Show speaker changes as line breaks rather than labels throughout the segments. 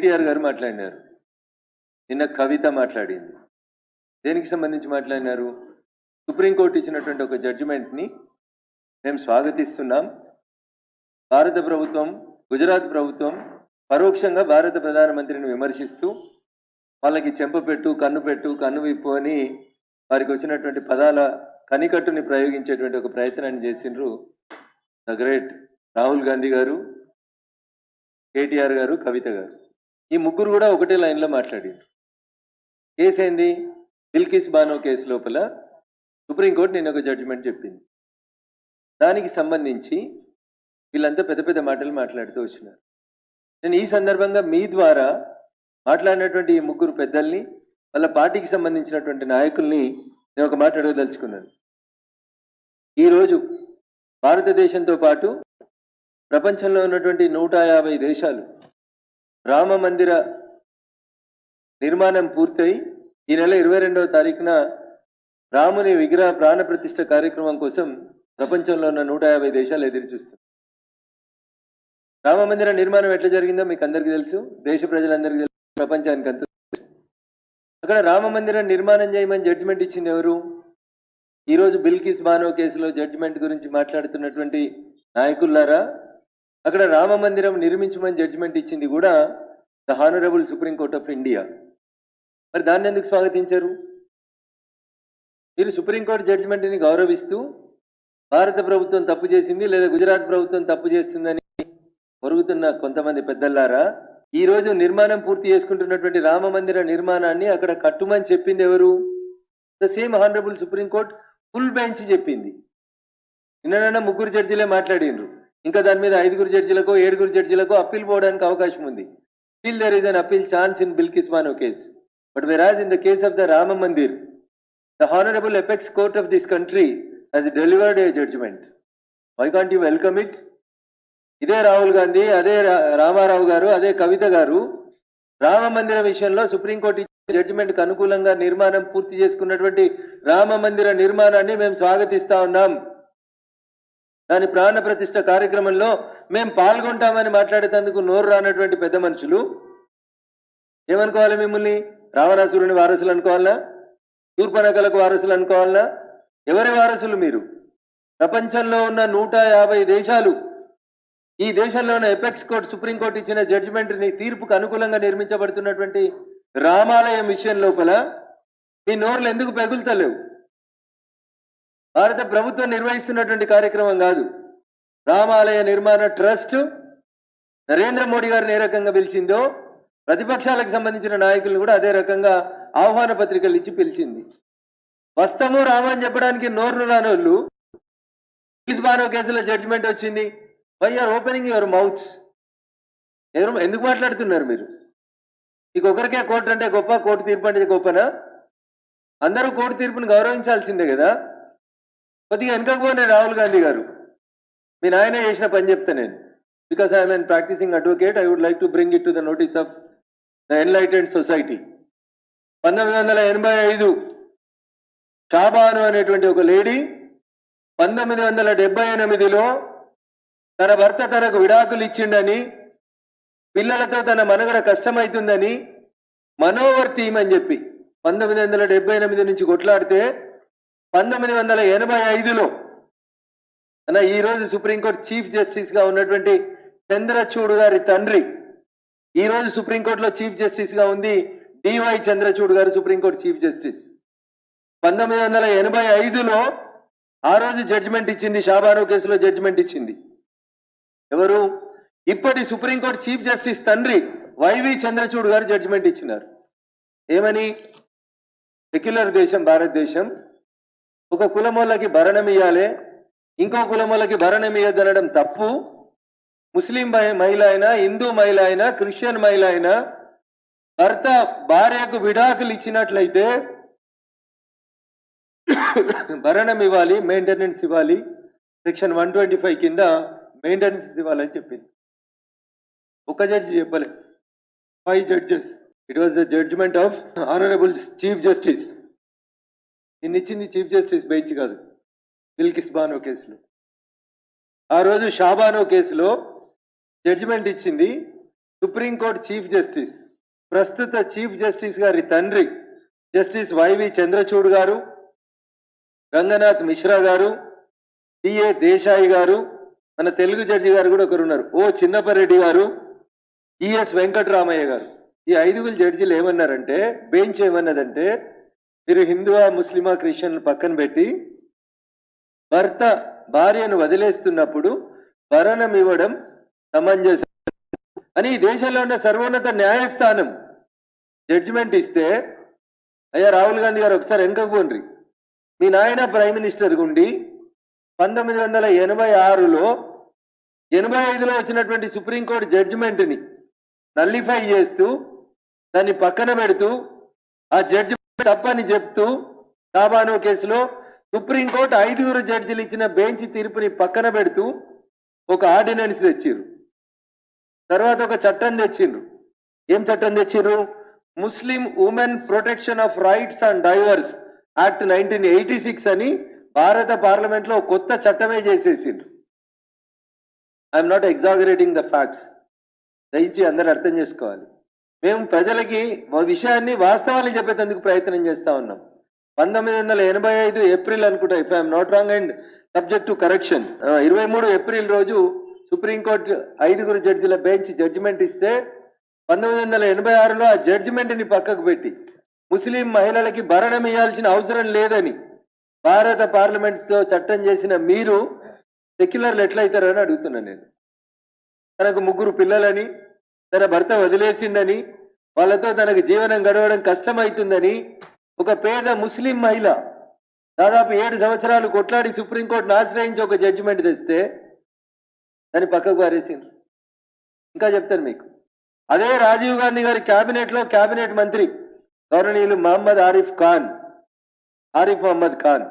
కేటీఆర్ గారు మాట్లాడినారు, నిన్న కవిత మాట్లాడింది. దేనికి సంబంధించి మాట్లాడినారు? సుప్రీంకోర్టు ఇచ్చినటువంటి ఒక జడ్జిమెంట్ని మేము స్వాగతిస్తున్నాం. భారత ప్రభుత్వం, గుజరాత్ ప్రభుత్వం పరోక్షంగా భారత ప్రధానమంత్రిని విమర్శిస్తూ వాళ్ళకి చెంపపెట్టు, కన్ను విప్పు అని వారికి వచ్చినటువంటి పదాల కనికట్టుని ప్రయోగించేటువంటి ఒక ప్రయత్నాన్ని చేసిండ్రు ద గ్రేట్ రాహుల్ గాంధీ గారు, కేటీఆర్ గారు, కవిత గారు. ఈ ముగ్గురు కూడా ఒకటే లైన్లో మాట్లాడారు. కేసు ఏంది? బిల్కిస్ బానో కేసు లోపల సుప్రీంకోర్టు నిన్న ఒక జడ్జిమెంట్ చెప్పింది. దానికి సంబంధించి వీళ్ళంతా పెద్ద పెద్ద మాటలు మాట్లాడుతూ వచ్చినారు. నేను ఈ సందర్భంగా మీ ద్వారా మాట్లాడినటువంటి ఈ ముగ్గురు పెద్దల్ని, వాళ్ళ పార్టీకి సంబంధించినటువంటి నాయకుల్ని నేను ఒక మాట అడగదలుచుకున్నాను. ఈరోజు భారతదేశంతో పాటు ప్రపంచంలో ఉన్నటువంటి 150 దేశాలు రామ మందిర నిర్మాణం పూర్తయి ఈ నెల 22వ తారీఖున రాముని విగ్రహ ప్రాణ ప్రతిష్ఠ కార్యక్రమం కోసం ప్రపంచంలో ఉన్న 150 దేశాలు ఎదురు చూస్తుంది. రామ మందిర నిర్మాణం ఎట్లా జరిగిందో మీకు అందరికీ తెలుసు, దేశ ప్రజలందరికీ తెలుసు, ప్రపంచానికి అంతా. అక్కడ రామ మందిరం నిర్మాణం చేయమని జడ్జిమెంట్ ఇచ్చింది ఎవరు? ఈరోజు బిల్కిస్ బానో కేసులో జడ్జిమెంట్ గురించి మాట్లాడుతున్నటువంటి నాయకులారా, అక్కడ రామ మందిరం నిర్మించమని జడ్జిమెంట్ ఇచ్చింది కూడా the honourable Supreme Court of India. మరి దాన్ని ఎందుకు స్వాగతించారు? మీరు సుప్రీంకోర్టు జడ్జిమెంట్ని గౌరవిస్తూ భారత ప్రభుత్వం తప్పు చేసింది లేదా గుజరాత్ ప్రభుత్వం తప్పు చేస్తుందని మొరుగుతున్న కొంతమంది పెద్దలారా, ఈ రోజు నిర్మాణం పూర్తి చేసుకుంటున్నటువంటి రామ మందిర నిర్మాణాన్ని అక్కడ కట్టుమని చెప్పింది ఎవరు? The same honourable Supreme Court full bench చెప్పింది. నిన్న ముగ్గురు జడ్జిలే మాట్లాడినరు, ఇంకా దాని మీద 5 జడ్జిలకో 7 జడ్జిలకో అప్పీల్ పోవడానికి అవకాశం ఉంది. Still there is an appeal chance in Bilkis Bano case. But whereas in the case of the Rama Mandir, the honorable apex court of this country has delivered a judgment. Why can't you welcome it? ఇదే రాహుల్ గాంధీ, అదే రామారావు గారు, అదే కవిత గారు రామ మందిర విషయంలో supreme court ఇచ్చిన జడ్జిమెంట్కి అనుకూలంగా నిర్మాణం పూర్తి చేసుకున్నటువంటి రామ మందిర నిర్మాణాన్ని మేము స్వాగతిస్తా ఉన్నాం, దాని ప్రాణ ప్రతిష్ఠ కార్యక్రమంలో మేము పాల్గొంటామని మాట్లాడేందుకు నోరు రానటువంటి పెద్ద మనుషులు ఏమనుకోవాలి? మిమ్మల్ని రావణాసురుని వారసులు అనుకోవాలనా? శూర్పణఖలకు వారసులు అనుకోవాలనా? ఎవరి వారసులు మీరు? ప్రపంచంలో ఉన్న 150 దేశాలు, ఈ దేశంలో ఉన్న ఎపెక్స్ కోర్ట్ సుప్రీంకోర్టు ఇచ్చిన జడ్జిమెంట్ని తీర్పుకు అనుకూలంగా నిర్మించబడుతున్నటువంటి రామాలయం విషయం లోపల మీ నోర్లు ఎందుకు పెగులుతలేవు? భారత ప్రభుత్వం నిర్వహిస్తున్నటువంటి కార్యక్రమం కాదు. రామాలయ నిర్మాణ ట్రస్ట్ నరేంద్ర మోడీ గారిని ఏ రకంగా పిలిచిందో ప్రతిపక్షాలకు సంబంధించిన నాయకులను కూడా అదే రకంగా ఆహ్వాన పత్రికలు ఇచ్చి పిలిచింది. వస్తాము రామ అని చెప్పడానికి నోరు రానోళ్ళు బిల్కిస్ బానో కేసులో జడ్జిమెంట్ వచ్చింది. Why are opening your mouths? ఎందుకు మాట్లాడుతున్నారు మీరు? మీకు ఒకరికే కోర్టు అంటే గొప్ప, కోర్టు తీర్పు అంటే గొప్పనా? అందరూ కోర్టు తీర్పును గౌరవించాల్సిందే కదా. కొద్దిగా వెనకపోయిన రాహుల్ గాంధీ గారు, మీ నాయన చేసిన పని చెప్తా నేను. Because I'm N practising advocate, I would like to bring it to the notice of the enlightened society. 1985 Shah Bano అనేటువంటి ఒక లేడీ 1978లో తన భర్త తనకు విడాకులు ఇచ్చిండని, పిల్లలతో తన మనుగడ కష్టమవుతుందని మనోవర్తి అని చెప్పి 1978 నుంచి కొట్లాడితే 1985లో ఈరోజు సుప్రీంకోర్టు చీఫ్ జస్టిస్ గా ఉన్నటువంటి చంద్రచూడ్ గారి తండ్రి, ఈరోజు సుప్రీంకోర్టులో చీఫ్ జస్టిస్ గా ఉంది డివై చంద్రచూడ్ గారు, సుప్రీంకోర్టు చీఫ్ జస్టిస్. 1985లో ఆ రోజు జడ్జిమెంట్ ఇచ్చింది, షాబానో కేసులో జడ్జిమెంట్ ఇచ్చింది ఎవరు? ఇప్పటి సుప్రీంకోర్టు చీఫ్ జస్టిస్ తండ్రి వైవి చంద్రచూడ్ గారు జడ్జిమెంట్ ఇచ్చినారు. ఏమని? సెక్యులర్ దేశం భారతదేశం, ఒక కులమోళ్ళకి భరణం ఇయ్యాలి, ఇంకో కులమోళ్ళకి భరణం ఇయ్యదనడం తప్పు. ముస్లిం మహిళ అయినా, హిందూ మహిళ అయినా, క్రిస్టియన్ మహిళ అయినా భర్త భార్యకు విడాకులు ఇచ్చినట్లయితే భరణం ఇవ్వాలి, మెయింటెనెన్స్ ఇవ్వాలి, సెక్షన్ 125 కింద మెయింటెనెన్స్ ఇవ్వాలని చెప్పింది. ఒక జడ్జి చెప్పలే, 5 judges. It was the judgment of honourable chief justice. నిన్నిచ్చింది చీఫ్ జస్టిస్ బెంచ్ కాదు, బిల్కిస్ బానో కేసులో. ఆ రోజు షాబానో కేసులో జడ్జిమెంట్ ఇచ్చింది సుప్రీంకోర్టు చీఫ్ జస్టిస్, ప్రస్తుత చీఫ్ జస్టిస్ గారి తండ్రి జస్టిస్ వైవి చంద్రచూడ్ గారు, రంగనాథ్ మిశ్రా గారు, టిఏ దేశాయి గారు, మన తెలుగు జడ్జి గారు కూడా ఒకరు ఉన్నారు, ఓ చిన్నపరెడ్డి గారు, ఈఎస్ వెంకటరామయ్య గారు. ఈ 5 జడ్జిలు ఏమన్నారంటే, బెంచ్ ఏమన్నదంటే, మీరు హిందువా ముస్లిమా క్రిస్టియన్ పక్కన పెట్టి భర్త భార్యను వదిలేస్తున్నప్పుడు భరణం ఇవ్వడం సమంజసం అని ఈ దేశంలో ఉన్న సర్వోన్నత న్యాయస్థానం జడ్జిమెంట్ ఇస్తే, అయ్యా రాహుల్ గాంధీ గారు ఒకసారి వెనకకు పోండి. మీ నాయన ప్రైమ్ మినిస్టర్ గుండి 1986లో 85లో వచ్చినటువంటి సుప్రీంకోర్టు జడ్జిమెంట్ని నల్లిఫై చేస్తూ దాన్ని పక్కన పెడుతూ ఆ జడ్జిమెంట్ తప్పని చెప్తూ కాబానో కేసులో సుప్రీంకోర్టు 5 జడ్జిలు ఇచ్చిన బెంచ్ తీర్పుని పక్కన పెడుతూ ఒక ఆర్డినెన్స్ తెచ్చిర్రు. తర్వాత ఒక చట్టం తెచ్చిండ్రు. ఏం చట్టం తెచ్చిర్రు? Muslim women protection of rights and divorce act 1986 అని భారత పార్లమెంట్ లో కొత్త చట్టమే చేసేసిండ్రు. I'm not exaggerating the facts, దయచి అందరూ అర్థం చేసుకోవాలి. మేము ప్రజలకి విషయాన్ని వాస్తవాలు చెప్పేందుకు ప్రయత్నం చేస్తా ఉన్నాం. 1985 ఏప్రిల్ అనుకుంటా, if I'm not wrong and subject to correction, 23 April రోజు సుప్రీంకోర్టు 5 జడ్జిల బెంచ్ జడ్జిమెంట్ ఇస్తే 1986లో ఆ జడ్జిమెంట్ని పక్కకు పెట్టి ముస్లిం మహిళలకి భరణం ఇవ్వాల్సిన అవసరం లేదని భారత పార్లమెంట్తో చట్టం చేసిన మీరు సెక్యులర్లు ఎట్లయితారని అడుగుతున్నాను నేను. తనకు 3 పిల్లలని, తన భర్త వదిలేసిండని, వాళ్ళతో తనకు జీవనం గడవడం కష్టమవుతుందని ఒక పేద ముస్లిం మహిళ దాదాపు 7 సంవత్సరాలు కొట్లాడి సుప్రీంకోర్టును ఆశ్రయించి ఒక జడ్జిమెంట్ తెస్తే దాన్ని పక్కకు పారేసిండ్రు. ఇంకా చెప్తాను మీకు. అదే రాజీవ్ గాంధీ గారి క్యాబినెట్లో క్యాబినెట్ మంత్రి గవర్ననీయులు Arif Mohammad Khan,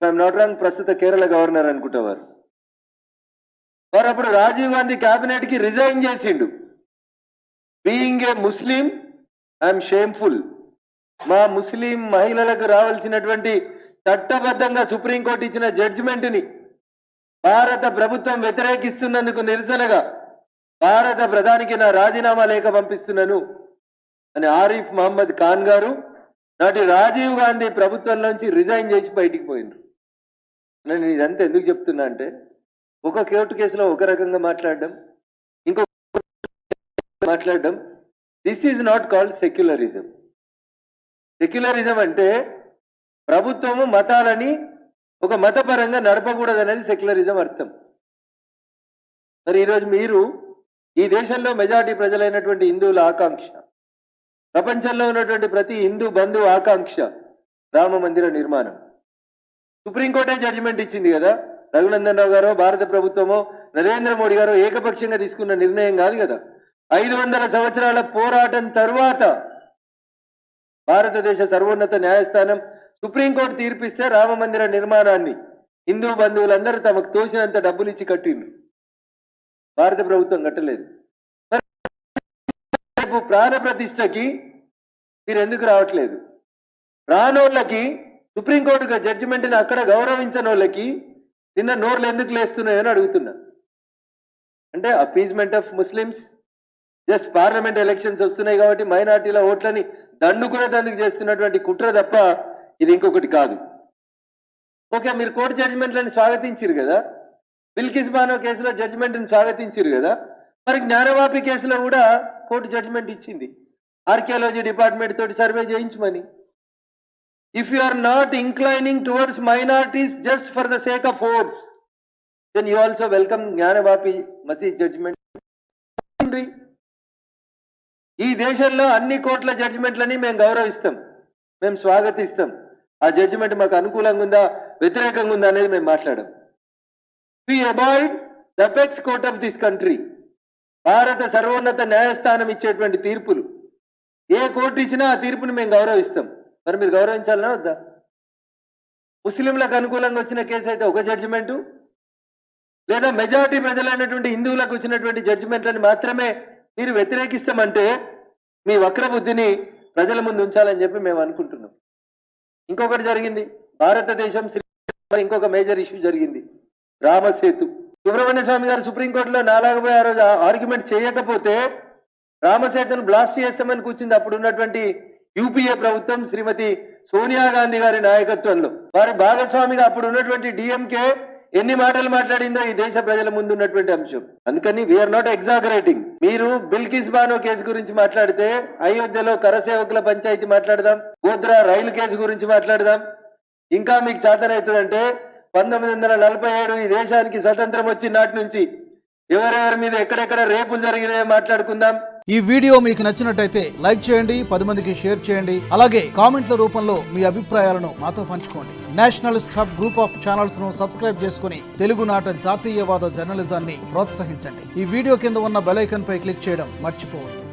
I'm not wrong, ప్రస్తుత కేరళ గవర్నర్ అనుకుంటేవారు. వారు అప్పుడు రాజీవ్ గాంధీ క్యాబినెట్ కి రిజైన్ చేసిండు. Being a Muslim I'm shameful. మా ముస్లిం మహిళలకు రావాల్సినటువంటి చట్టబద్ధంగా సుప్రీంకోర్టు ఇచ్చిన జడ్జిమెంట్ ని భారత ప్రభుత్వం వ్యతిరేకిస్తున్నందుకు నిరసనగా భారత ప్రధానికి నా రాజీనామా లేఖ పంపిస్తున్నాను అని ఆరిఫ్ మహమ్మద్ ఖాన్ గారు నాటి రాజీవ్ గాంధీ ప్రభుత్వంలోంచి రిజైన్ చేసి బయటికి పోయిండ్రు. నేను ఇదంతా ఎందుకు చెప్తున్నా అంటే, ఒక కోర్టు కేసులో ఒక రకంగా మాట్లాడడం, ఇంకో మాట్లాడడం, this is not called secularism. Secularism అంటే ప్రభుత్వము మతాలని ఒక మతపరంగా నడపకూడదు అనేది సెక్యులరిజం అర్థం. మరి ఈరోజు మీరు ఈ దేశంలో మెజారిటీ ప్రజలైనటువంటి హిందువుల ఆకాంక్ష, ప్రపంచంలో ఉన్నటువంటి ప్రతి హిందూ బంధువు ఆకాంక్ష రామ మందిర నిర్మాణం. సుప్రీంకోర్టే జడ్జిమెంట్ ఇచ్చింది కదా. రఘునందన్ రావు గారో భారత ప్రభుత్వమో నరేంద్ర మోడీ గారో ఏకపక్షంగా తీసుకున్న నిర్ణయం కాదు కదా. 500 సంవత్సరాల పోరాటం తరువాత భారతదేశ సర్వోన్నత న్యాయస్థానం సుప్రీంకోర్టు తీర్పిస్తే రామ మందిర నిర్మాణాన్ని హిందూ బంధువులందరూ తమకు తోచినంత డబ్బులు ఇచ్చి కట్టిండ్రు. భారత ప్రభుత్వం కట్టలేదు. ప్రాణ ప్రతిష్టకి మీరు ఎందుకు రావట్లేదు? రానోళ్ళకి సుప్రీంకోర్టు జడ్జిమెంట్ని అక్కడ గౌరవించని వాళ్ళకి నిన్న నోర్లు ఎందుకు లేస్తున్నాయని అడుగుతున్నా. అంటే appeasement of Muslims, just parliament elections వస్తున్నాయి కాబట్టి మైనార్టీల ఓట్లని దండుకునేందుకు చేస్తున్నటువంటి కుట్ర తప్ప ఇది ఇంకొకటి కాదు. ఓకే, మీరు కోర్టు జడ్జిమెంట్లను స్వాగతించారు కదా, బిల్కిస్ బానో కేసులో జడ్జిమెంట్ని స్వాగతించారు కదా, మరి జ్ఞానవాపి కేసులో కూడా కోర్టు జడ్జిమెంట్ ఇచ్చింది ఆర్కియాలజీ డిపార్ట్మెంట్ తోటి సర్వే చేయించమని. If you are not inclining towards minorities just for the sake of votes, then you also welcome Gyanvapi masjid judgment. ఈ దేశంలో అన్ని కోర్టుల జడ్జిమెంట్లని మేము గౌరవిస్తాం, మేము స్వాగతిస్తాం. ఆ జడ్జిమెంట్ మాకు అనుకూలంగా ఉందా వ్యతిరేకంగా ఉందా అనేది మేము మాట్లాడాం. We avoid the apex court of this country. భారత సర్వోన్నత న్యాయస్థానం ఇచ్చేటువంటి తీర్పులు ఏ కోర్టు ఇచ్చినా ఆ తీర్పుని మేము గౌరవిస్తాం. మరి మీరు గౌరవించాలనా వద్దా? ముస్లింలకు అనుకూలంగా వచ్చిన కేసు అయితే ఒక జడ్జిమెంటు, లేదా మెజారిటీ ప్రజలైనటువంటి హిందువులకు వచ్చినటువంటి జడ్జిమెంట్లను మాత్రమే మీరు వ్యతిరేకిస్తామంటే మీ వక్ర బుద్ధిని ప్రజల ముందు ఉంచాలని చెప్పి మేము అనుకుంటున్నాం. ఇంకొకటి జరిగింది, భారతదేశం ఇంకొక మేజర్ ఇష్యూ జరిగింది, రామసేతు. సుబ్రహ్మణ్య స్వామి గారు సుప్రీంకోర్టులో నాలాగపోయి ఆ రోజు ఆర్గ్యుమెంట్ చేయకపోతే రామసేతును బ్లాస్ట్ చేస్తామని కూర్చుంది అప్పుడు ఉన్నటువంటి యూపీఏ ప్రభుత్వం శ్రీమతి సోనియా గాంధీ గారి నాయకత్వంలో. వారి భాగస్వామిగా అప్పుడు ఉన్నటువంటి డిఎంకే ఎన్ని మాటలు మాట్లాడిందో ఈ దేశ ప్రజల ముందు ఉన్నటువంటి అంశం. అందుకని వీఆర్ నాట్ ఎగ్జాగరేటింగ్. మీరు బిల్కిస్ బానో కేసు గురించి మాట్లాడితే అయోధ్యలో కరసేవకుల పంచాయతీ మాట్లాడదాం, గోద్రా రైలు కేసు గురించి మాట్లాడదాం. ఇంకా మీకు చేతనవుతుందంటే 1947 ఈ దేశానికి స్వతంత్రం వచ్చిన నాటి నుంచి ఎవరెవరి మీద ఎక్కడెక్కడ రేపులు జరిగినాయో మాట్లాడుకుందాం.
ఈ వీడియో మీకు నచ్చినట్టయితే లైక్ చేయండి, 10 మందికి షేర్ చేయండి. అలాగే కామెంట్ల రూపంలో మీ అభిప్రాయాలను మాతో పంచుకోండి. Nationalist hub group of channels ను సబ్స్క్రైబ్ చేసుకుని తెలుగునాట జాతీయవాద జర్నలిజాన్ని ప్రోత్సహించండి. ఈ వీడియో కింద ఉన్న బెల్ ఐకాన్ పై క్లిక్ చేయడం మర్చిపోవద్దు.